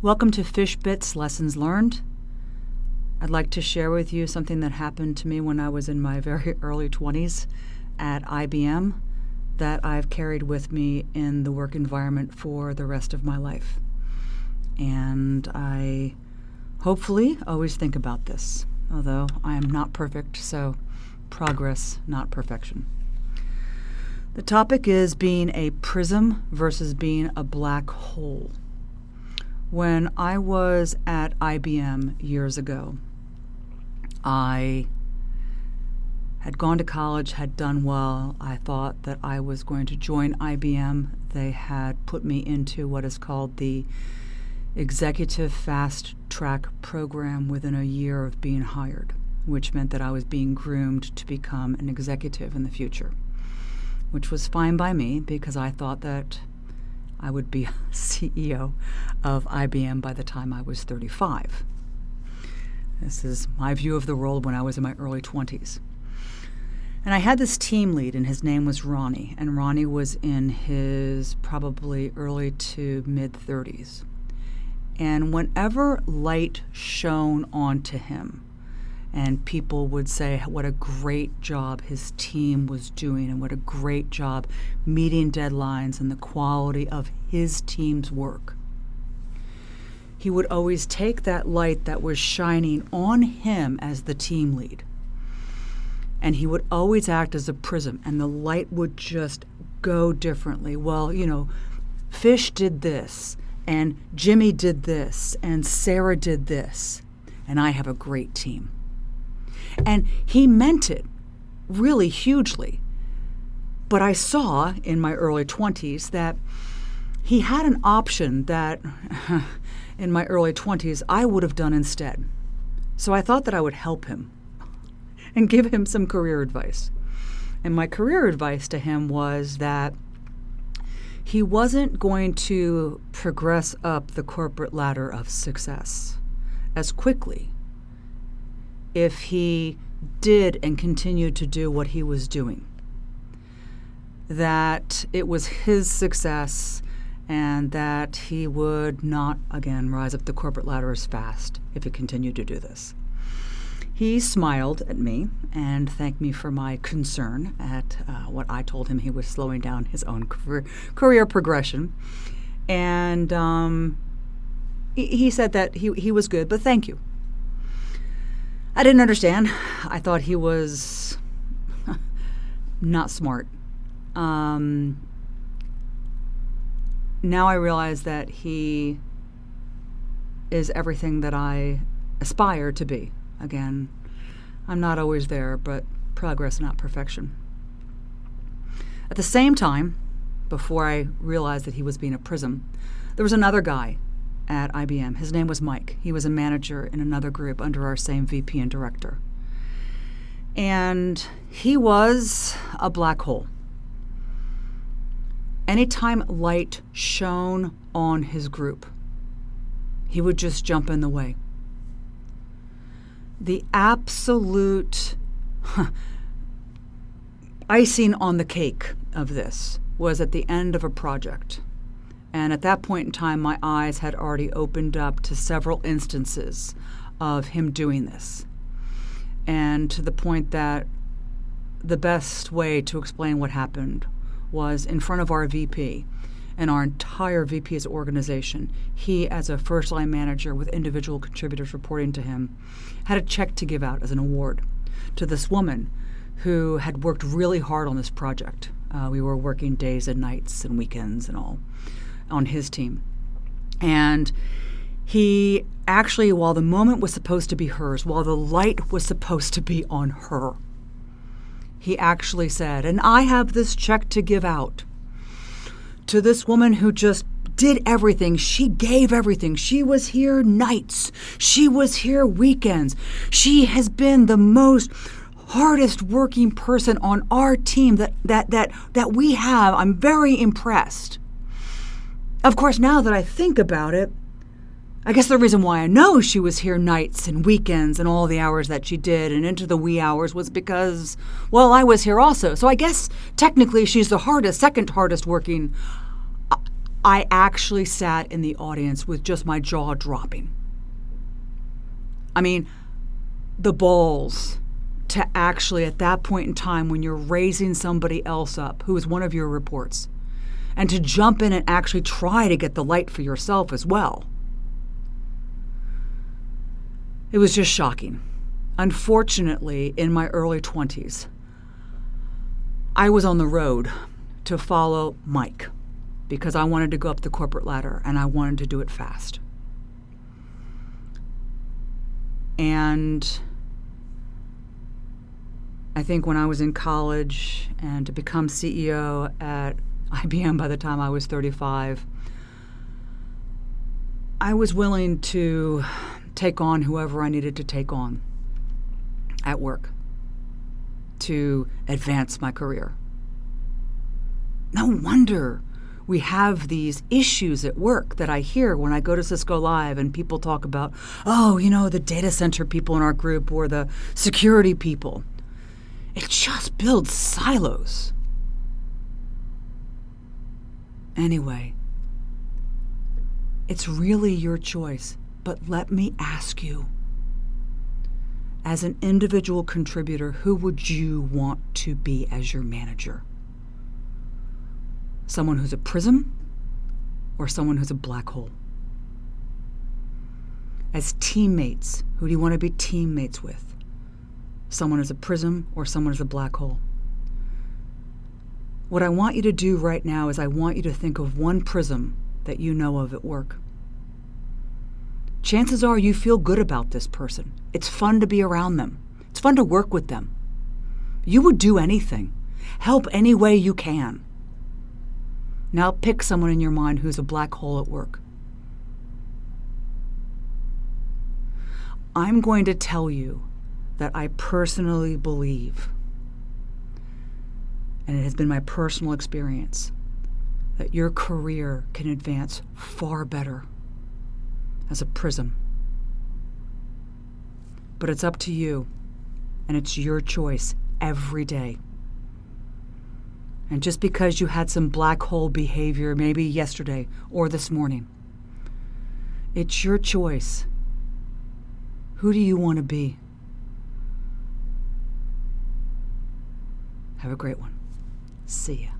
Welcome to Fish Bits Lessons Learned. I'd like to share with you something that happened to me when I was in my very early 20s at IBM that I've carried with me in the work environment for the rest of my life. And I hopefully always think about this, although I am not perfect, so progress, not perfection. The topic is being a prism versus being a black hole. When I was at IBM years ago, I had gone to college, had done well. I thought that I was going to join IBM. They had put me into what is called the Executive Fast Track Program within a year of being hired, which meant that I was being groomed to become an executive in the future, which was fine by me because I thought that I would be CEO of IBM by the time I was 35. This is my view of the world when I was in my early 20s. And I had this team lead, and his name was Ronnie, and Ronnie was in his probably early to mid-30s. And whenever light shone onto him, and people would say what a great job his team was doing and what a great job meeting deadlines and the quality of his team's work, he would always take that light that was shining on him as the team lead, and he would always act as a prism, and the light would just go differently. Well, Fish did this, and Jimmy did this, and Sarah did this, and I have a great team. And he meant it really hugely. But I saw in my early 20s that he had an option that in my early 20s I would have done instead. So I thought that I would help him and give him some career advice. And my career advice to him was that he wasn't going to progress up the corporate ladder of success as quickly if he did and continued to do what he was doing. That it was his success and that he would not, again, rise up the corporate ladder as fast if he continued to do this. He smiled at me and thanked me for my concern at what I told him he was slowing down his own career progression. And he said that he was good, but thank you. I didn't understand. I thought he was not smart. Now I realize that he is everything that I aspire to be. Again, I'm not always there, but progress, not perfection. At the same time, before I realized that he was being a prism, there was another guy at IBM. His name was Mike. He was a manager in another group under our same VP and director. And he was a black hole. Anytime light shone on his group, he would just jump in the way. The absolute icing on the cake of this was at the end of a project. And at that point in time, my eyes had already opened up to several instances of him doing this. And to the point that the best way to explain what happened was in front of our VP and our entire VP's organization. He, as a first-line manager with individual contributors reporting to him, had a check to give out as an award to this woman who had worked really hard on this project. We were working days and nights and weekends and all on his team. And he actually, while the moment was supposed to be hers, while the light was supposed to be on her, he actually said, and I have this check to give out to this woman who just did everything. She gave everything. She was here nights. She was here weekends. She has been the most hardest working person on our team that we have. I'm very impressed. Of course, now that I think about it, I guess the reason why I know she was here nights and weekends and all the hours that she did and into the wee hours was because, well, I was here also. So I guess technically she's the second hardest working. I actually sat in the audience with just my jaw dropping. I mean, the balls to actually, at that point in time when you're raising somebody else up who is one of your reports, and to jump in and actually try to get the light for yourself as well. It was just shocking. Unfortunately, in my early 20s, I was on the road to follow Mike because I wanted to go up the corporate ladder and I wanted to do it fast. And I think when I was in college and to become CEO at IBM by the time I was 35, I was willing to take on whoever I needed to take on at work to advance my career. No wonder we have these issues at work that I hear when I go to Cisco Live and people talk about, oh, the data center people in our group or the security people. It just builds silos. Anyway, it's really your choice, but let me ask you, as an individual contributor, who would you want to be as your manager? Someone who's a prism or someone who's a black hole? As teammates, who do you want to be teammates with? Someone who's a prism or someone who's a black hole? What I want you to do right now is I want you to think of one prism that you know of at work. Chances are you feel good about this person. It's fun to be around them. It's fun to work with them. You would do anything. Help any way you can. Now pick someone in your mind who's a black hole at work. I'm going to tell you that I personally believe, and it has been my personal experience, that your career can advance far better as a prism. But it's up to you, and it's your choice every day. And just because you had some black hole behavior maybe yesterday or this morning, it's your choice. Who do you want to be? Have a great one. See ya.